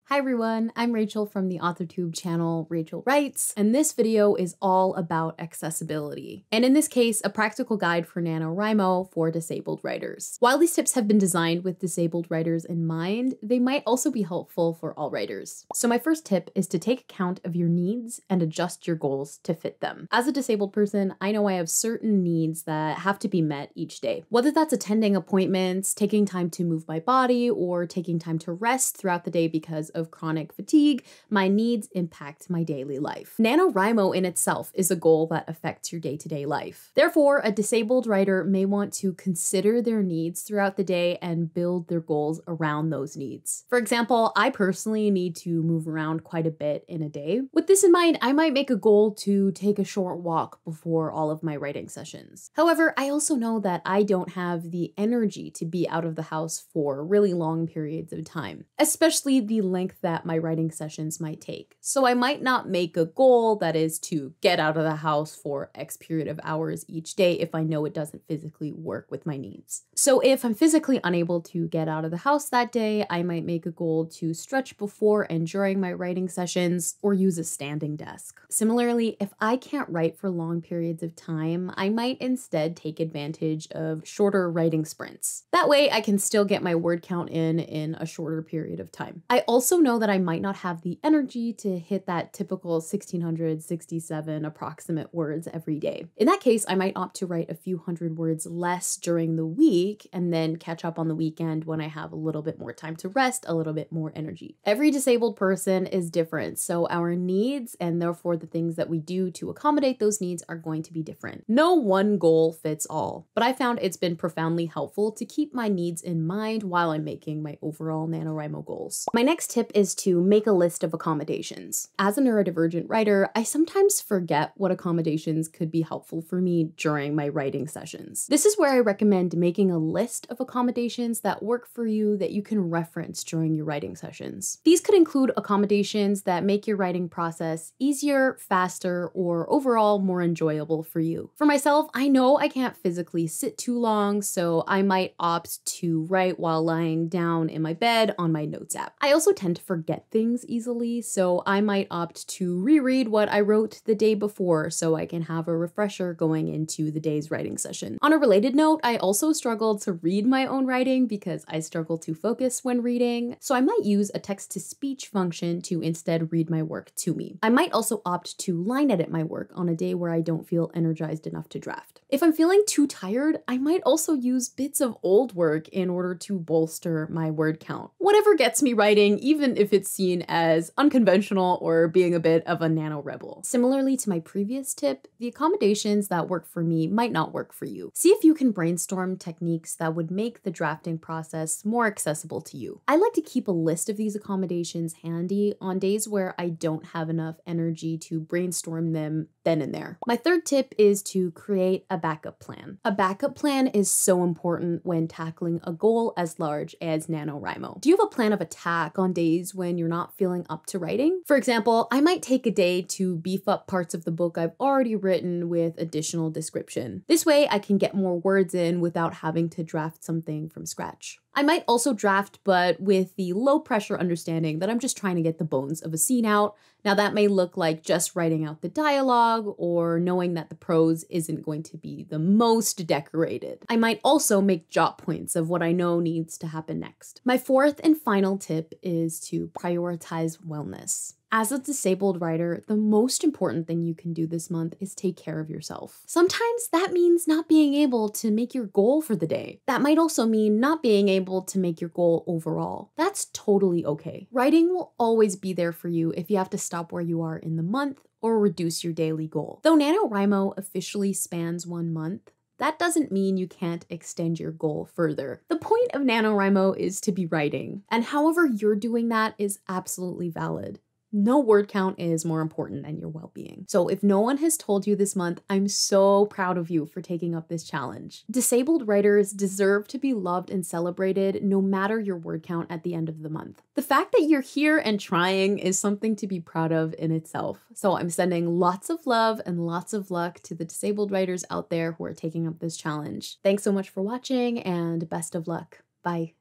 Hi everyone, I'm Rachel from the Authortube channel Rachel Writes, and this video is all about accessibility. And in this case, a practical guide for NaNoWriMo for disabled writers. While these tips have been designed with disabled writers in mind, they might also be helpful for all writers. So my first tip is to take account of your needs and adjust your goals to fit them. As a disabled person, I know I have certain needs that have to be met each day. Whether that's attending appointments, taking time to move my body, or taking time to rest throughout the day because of chronic fatigue, my needs impact my daily life. NaNoWriMo in itself is a goal that affects your day-to-day life. Therefore, a disabled writer may want to consider their needs throughout the day and build their goals around those needs. For example, I personally need to move around quite a bit in a day. With this in mind, I might make a goal to take a short walk before all of my writing sessions. However, I also know that I don't have the energy to be out of the house for really long periods of time, especially the length that my writing sessions might take. So I might not make a goal that is to get out of the house for X period of hours each day if I know it doesn't physically work with my needs. So if I'm physically unable to get out of the house that day, I might make a goal to stretch before and during my writing sessions or use a standing desk. Similarly, if I can't write for long periods of time, I might instead take advantage of shorter writing sprints. That way I can still get my word count in a shorter period of time. I also know that I might not have the energy to hit that typical 1667 approximate words every day. In that case, I might opt to write a few hundred words less during the week and then catch up on the weekend when I have a little bit more time to rest, a little bit more energy. Every disabled person is different, so our needs and therefore the things that we do to accommodate those needs are going to be different. No one goal fits all, but I found it's been profoundly helpful to keep my needs in mind while I'm making my overall NaNoWriMo goals. My next tip is to make a list of accommodations. As a neurodivergent writer, I sometimes forget what accommodations could be helpful for me during my writing sessions. This is where I recommend making a list of accommodations that work for you that you can reference during your writing sessions. These could include accommodations that make your writing process easier, faster, or overall more enjoyable for you. For myself, I know I can't physically sit too long, so I might opt to write while lying down in my bed on my notes app. I also tend to forget things easily, so I might opt to reread what I wrote the day before so I can have a refresher going into the day's writing session. On a related note, I also struggle to read my own writing because I struggle to focus when reading, so I might use a text-to-speech function to instead read my work to me. I might also opt to line edit my work on a day where I don't feel energized enough to draft. If I'm feeling too tired, I might also use bits of old work in order to bolster my word count. Whatever gets me writing, even if it's seen as unconventional or being a bit of a nano rebel. Similarly to my previous tip, the accommodations that work for me might not work for you. See if you can brainstorm techniques that would make the drafting process more accessible to you. I like to keep a list of these accommodations handy on days where I don't have enough energy to brainstorm them then and there. My third tip is to create a backup plan. A backup plan is so important when tackling a goal as large as NaNoWriMo. Do you have a plan of attack on days when you're not feeling up to writing? For example, I might take a day to beef up parts of the book I've already written with additional description. This way I can get more words in without having to draft something from scratch. I might also draft, but with the low pressure understanding that I'm just trying to get the bones of a scene out. Now that may look like just writing out the dialogue or knowing that the prose isn't going to be the most decorated. I might also make jot points of what I know needs to happen next. My fourth and final tip is to prioritize wellness. As a disabled writer, the most important thing you can do this month is take care of yourself. Sometimes that means not being able to make your goal for the day. That might also mean not being able to make your goal overall. That's totally okay. Writing will always be there for you if you have to stop where you are in the month or reduce your daily goal. Though NaNoWriMo officially spans 1 month, that doesn't mean you can't extend your goal further. The point of NaNoWriMo is to be writing, and however you're doing that is absolutely valid. No word count is more important than your well-being. So if no one has told you this month, I'm so proud of you for taking up this challenge. Disabled writers deserve to be loved and celebrated no matter your word count at the end of the month. The fact that you're here and trying is something to be proud of in itself. So I'm sending lots of love and lots of luck to the disabled writers out there who are taking up this challenge. Thanks so much for watching and best of luck. Bye.